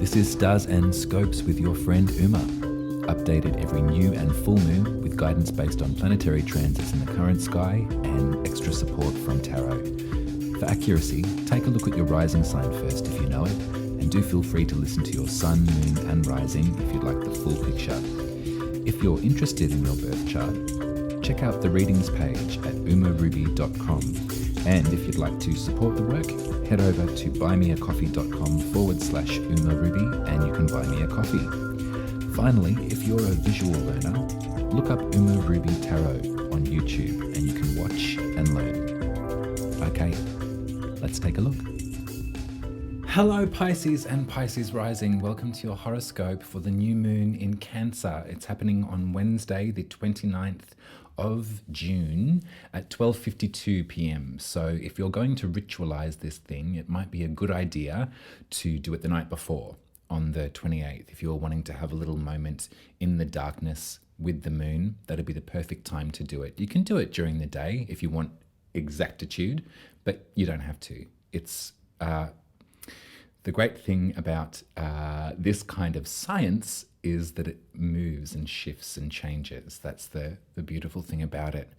This is Stars and Scopes with your friend Uma, updated every new and full moon with guidance based on planetary transits in the current sky and extra support from tarot. For accuracy, take a look at your rising sign first if you know it, and do feel free to listen to your sun, moon and rising if you'd like the full picture. If you're interested in your birth chart, check out the readings page at umaruby.com. And if you'd like to support the work, head over to buymeacoffee.com/umaruby and you can buy me a coffee. Finally, if you're a visual learner, look up Uma Ruby Tarot on YouTube and you can watch and learn. Okay, let's take a look. Hello Pisces and Pisces rising. Welcome to your horoscope for the new moon in Cancer. It's happening on Wednesday, the 29th of June at 12:52 p.m. So if you're going to ritualize this thing, it might be a good idea to do it the night before on the 28th. If you're wanting to have a little moment in the darkness with the moon, that'd be the perfect time to do it. You can do it during the day if you want exactitude, but you don't have to. It's the great thing about this kind of science is that it moves and shifts and changes. That's the beautiful thing about it.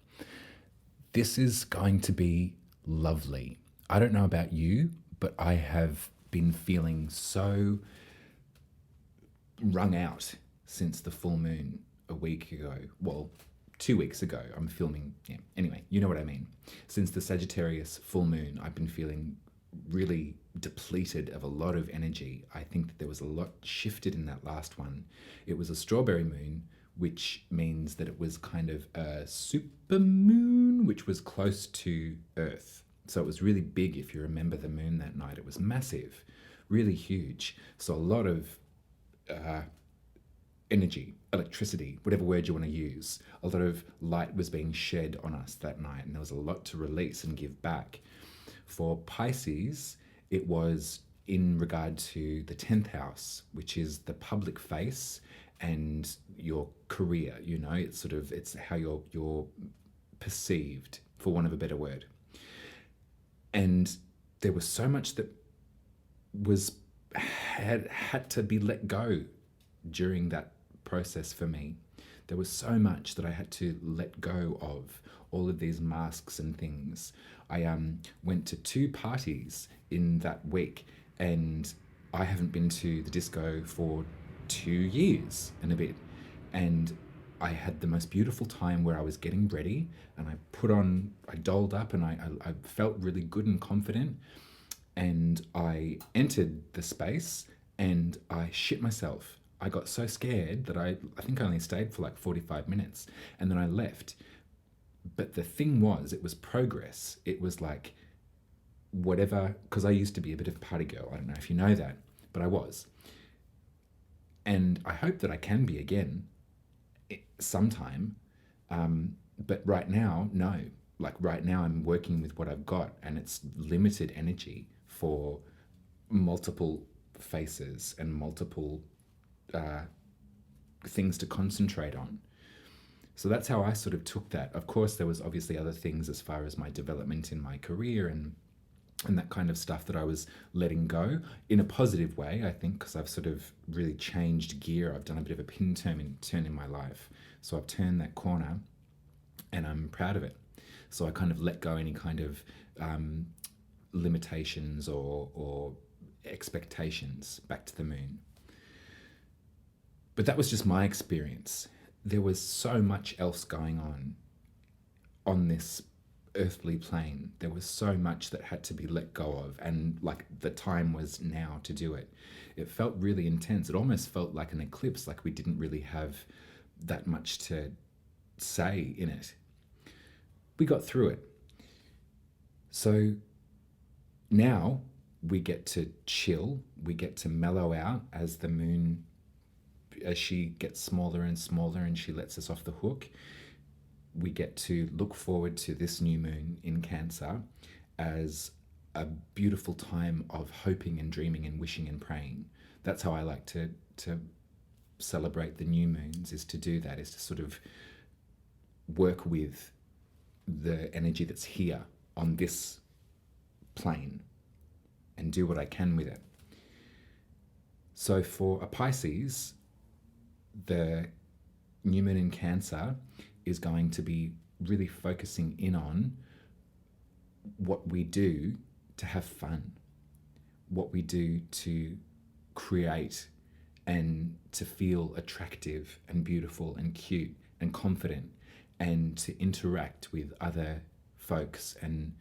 This is going to be lovely. I don't know about you, but I have been feeling so wrung out since the full moon a week ago. Well, 2 weeks ago. I'm filming. Yeah. Anyway, you know what I mean. Since the Sagittarius full moon, I've been feeling really depleted of a lot of energy. I think that there was a lot shifted in that last one. It was a strawberry moon, which means that it was kind of a super moon, which was close to Earth. So it was really big. If you remember the moon that night, it was massive, really huge. So a lot of energy, electricity, whatever word you want to use, a lot of light was being shed on us that night, and there was a lot to release and give back. For Pisces, it was in regard to the 10th house, which is the public face and your career. You know, it's how you're perceived, for want of a better word. And there was so much that had to be let go during that process for me. There was so much that I had to let go of, all of these masks and things. I went to 2 parties in that week, and I haven't been to the disco for 2 years and a bit. And I had the most beautiful time where I was getting ready, and I dolled up, and I felt really good and confident. And I entered the space and I shit myself. I got so scared that I think I only stayed for like 45 minutes and then I left. But the thing was, it was progress. It was like whatever, because I used to be a bit of a party girl. I don't know if you know that, but I was. And I hope that I can be again sometime. But right now, no. Like right now I'm working with what I've got, and it's limited energy for multiple faces and multiple things to concentrate on. So that's how I sort of took that. Of course, there was obviously other things as far as my development in my career and that kind of stuff that I was letting go in a positive way, I think, because I've sort of really changed gear. I've done a bit of a turn in my life. So I've turned that corner and I'm proud of it. So I kind of let go any kind of limitations or expectations back to the moon. But that was just my experience. There was so much else going on this earthly plane. There was so much that had to be let go of, and like the time was now to do it. It felt really intense. It almost felt like an eclipse, like we didn't really have that much to say in it. We got through it. So now we get to chill, we get to mellow out as the moon, as she gets smaller and smaller and she lets us off the hook. We get to look forward to this new moon in Cancer as a beautiful time of hoping and dreaming and wishing and praying. That's how I like to celebrate the new moons, is to do that, is to sort of work with the energy that's here on this plane and do what I can with it. So for a Pisces, the new moon in Cancer is going to be really focusing in on what we do to have fun, what we do to create and to feel attractive and beautiful and cute and confident, and to interact with other folks and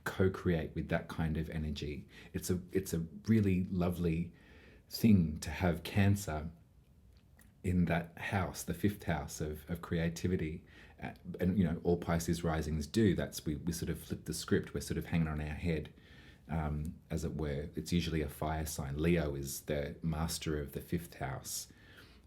co-create with that kind of energy. It's a really lovely thing to have Cancer in that house, the fifth house of creativity. And you know, all Pisces risings do. That's we sort of flip the script. We're sort of hanging on our head, as it were. It's usually a fire sign. Leo is the master of the fifth house.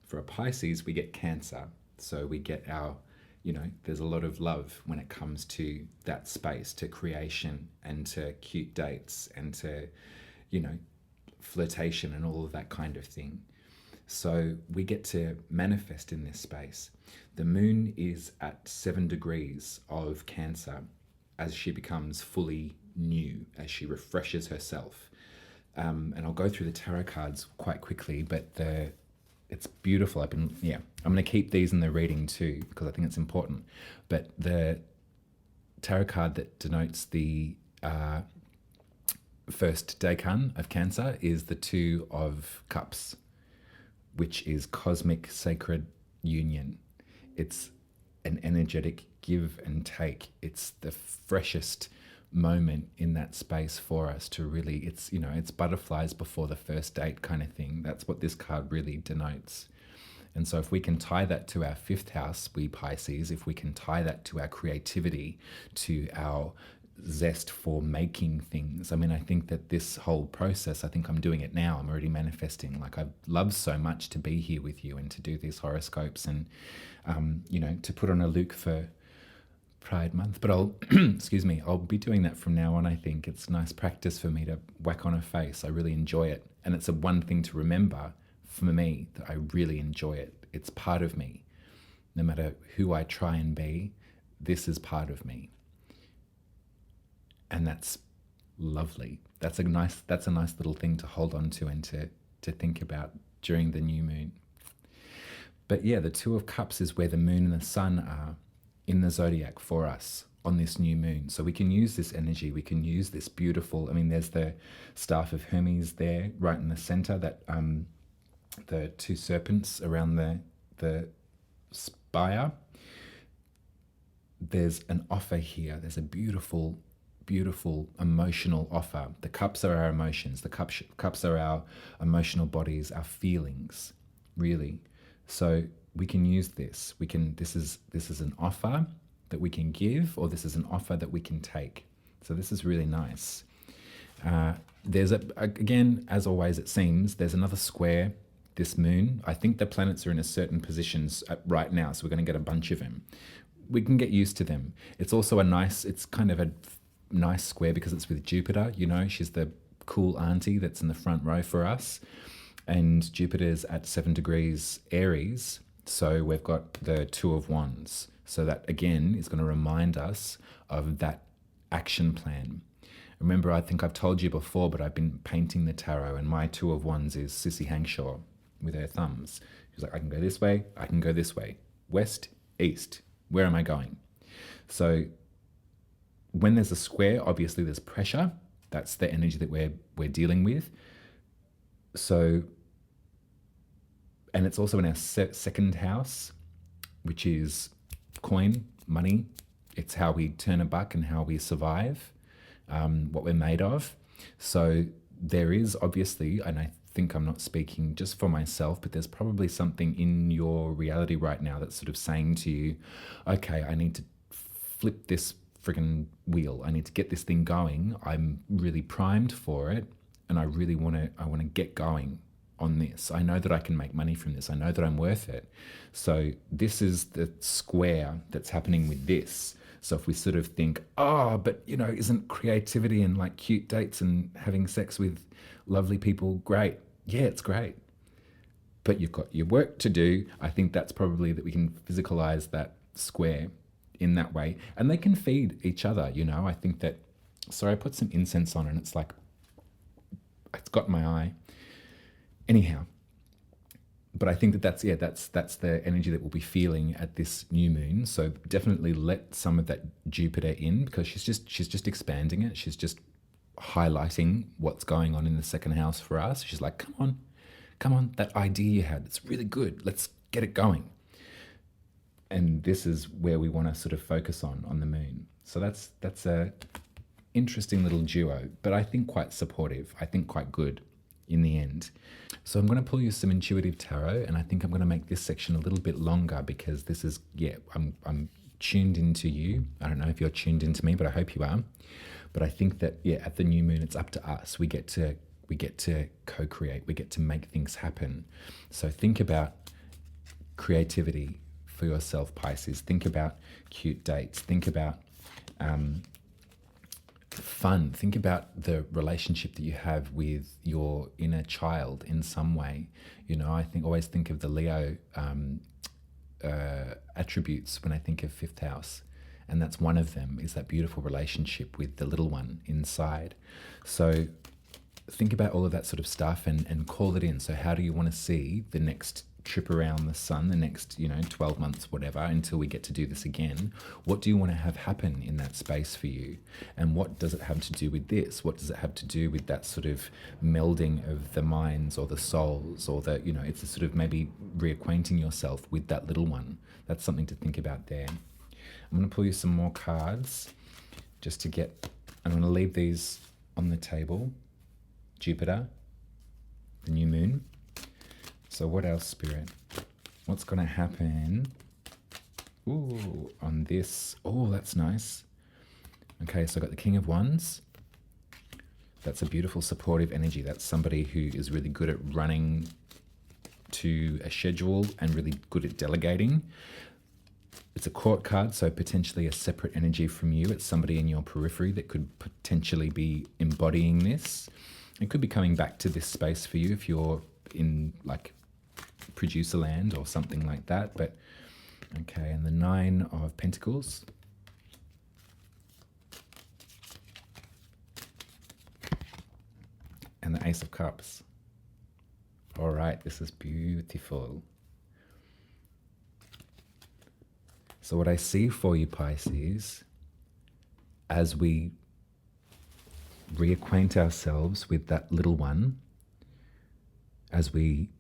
For a Pisces, we get Cancer. So we get our, you know, there's a lot of love when it comes to that space, to creation and to cute dates and to, you know, flirtation and all of that kind of thing. So we get to manifest in this space. The moon is at 7 degrees of Cancer as she becomes fully new, as she refreshes herself. And I'll go through the tarot cards quite quickly, but it's beautiful. I'm going to keep these in the reading too, because I think it's important. But the tarot card that denotes the first decan of Cancer is the Two of Cups, which is cosmic sacred union. It's an energetic give and take. It's the freshest moment in that space for us to really, it's, you know, it's butterflies before the first date kind of thing. That's what this card really denotes. And so if we can tie that to our fifth house, we Pisces, if we can tie that to our creativity, to our zest for making things. I mean, I think that this whole process, I think I'm doing it now. I'm already manifesting. Like, I've loved so much to be here with you and to do these horoscopes and, you know, to put on a look for Pride Month. But I'll, excuse me, I'll be doing that from now on. I think it's nice practice for me to whack on a face. I really enjoy it. And it's a one thing to remember for me, that I really enjoy it. It's part of me. No matter who I try and be, this is part of me. And that's lovely. That's a nice little thing to hold on to and to think about during the new moon. But yeah, the Two of Cups is where the moon and the sun are in the zodiac for us on this new moon. So we can use this energy. We can use this beautiful, I mean, there's the staff of Hermes there right in the center, that the two serpents around the spire. There's an offer here. There's a beautiful emotional offer. The cups are our emotions. The cups are our emotional bodies, our feelings, really. So we can use this. This is an offer that we can give, or this is an offer that we can take. So this is really nice. There's again, as always, it seems there's another square this moon. I think the planets are in a certain positions right now, so we're going to get a bunch of them. We can get used to them. It's also it's kind of a nice square because it's with Jupiter. You know, she's the cool auntie that's in the front row for us. And Jupiter's at 7 degrees Aries. So we've got the Two of Wands. So that, again, is going to remind us of that action plan. Remember, I think I've told you before, but I've been painting the tarot, and my Two of Wands is Sissy Hangshaw with her thumbs. She's like, I can go this way, I can go this way. West, east, where am I going? So when there's a square, obviously there's pressure. That's the energy that we're dealing with. So, and it's also in our second house, which is coin, money. It's how we turn a buck and how we survive, what we're made of. So there is obviously, and I think I'm not speaking just for myself, but there's probably something in your reality right now that's sort of saying to you, okay, I need to flip this friggin' wheel. I need to get this thing going. I'm really primed for it, and I really want to get going on this. I know that I can make money from this. I know that I'm worth it. So this is the square that's happening with this. So if we sort of think, oh, but you know, isn't creativity and like cute dates and having sex with lovely people great? Yeah, it's great. But you've got your work to do. I think that's probably that we can physicalize that square in that way. And they can feed each other, you know. I think that, sorry, I put some incense on and it's like, it's got my eye. Anyhow, but I think that's the energy that we'll be feeling at this new moon. So definitely let some of that Jupiter in, because she's just expanding it. She's just highlighting what's going on in the second house for us. She's like, come on, that idea you had, it's really good. Let's get it going. And this is where we want to sort of focus on the moon. So that's a interesting little duo, but I think quite supportive. I think quite good in the end. So I'm going to pull you some intuitive tarot, and I think I'm going to make this section a little bit longer because this is, I'm tuned into you. I don't know if you're tuned into me, but I hope you are. But I think that, at the new moon, it's up to us. We get to co-create. We get to make things happen. So think about creativity for yourself, Pisces. Think about cute dates. Think about fun. Think about the relationship that you have with your inner child in some way. I always think of the Leo attributes when I think of fifth house. And that's one of them, is that beautiful relationship with the little one inside. So think about all of that sort of stuff and call it in. So how do you want to see the next trip around the sun, the next 12 months, whatever, until we get to do this again? What do you want to have happen in that space for you? And what does it have to do with this? What does it have to do with that sort of melding of the minds or the souls, or the, it's a sort of maybe reacquainting yourself with that little one? That's something to think about there. I'm going to pull you some more cards just to get, I'm going to leave these on the table. Jupiter, the new moon. So what else, Spirit? What's going to happen? Ooh, on this. Oh, that's nice. Okay, so I got the King of Wands. That's a beautiful supportive energy. That's somebody who is really good at running to a schedule and really good at delegating. It's a court card, so potentially a separate energy from you. It's somebody in your periphery that could potentially be embodying this. It could be coming back to this space for you if you're in like producer land or something like that. But okay, and the Nine of Pentacles. And the Ace of Cups. All right, this is beautiful. So what I see for you, Pisces, as we reacquaint ourselves with that little one, as we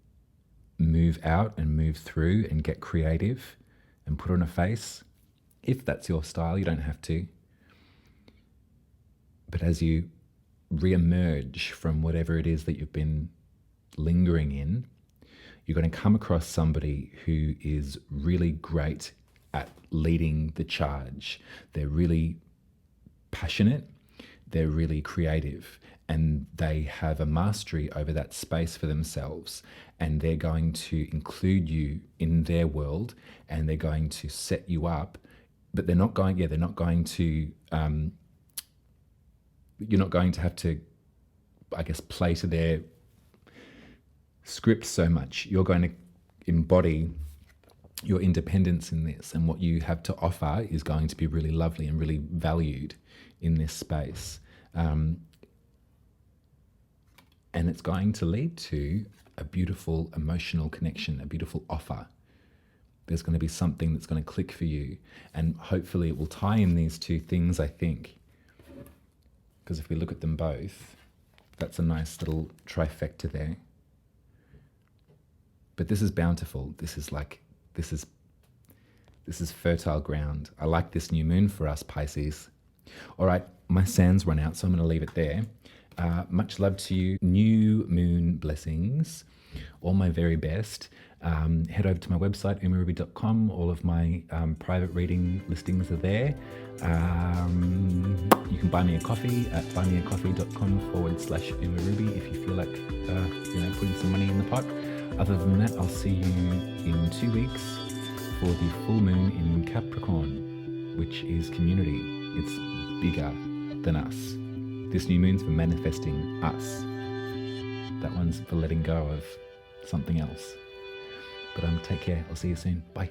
move out and move through and get creative and put on a face, if that's your style, you don't have to. But as you re-emerge from whatever it is that you've been lingering in, you're going to come across somebody who is really great at leading the charge. They're really passionate, they're really creative, and they have a mastery over that space for themselves, and they're going to include you in their world, and they're going to set you up, but they're not going to you're not going to have to, I guess, play to their script so much. You're going to embody your independence in this, and what you have to offer is going to be really lovely and really valued in this space. And it's going to lead to a beautiful emotional connection, a beautiful offer. There's going to be something that's going to click for you, and hopefully it will tie in these two things, I think. Because if we look at them both, that's a nice little trifecta there. But this is bountiful. This is fertile ground. I like this new moon for us, Pisces. All right, my sand's run out, so I'm going to leave it there. Much love to you. New moon blessings. All my very best. Head over to my website, umaruby.com. All of my private reading listings are there. You can buy me a coffee at buymeacoffee.com/umaruby if you feel like putting some money in the pot. Other than that, I'll see you in 2 weeks for the full moon in Capricorn, which is community. It's bigger than us. This new moon's for manifesting us. That one's for letting go of something else. But take care. I'll see you soon. Bye.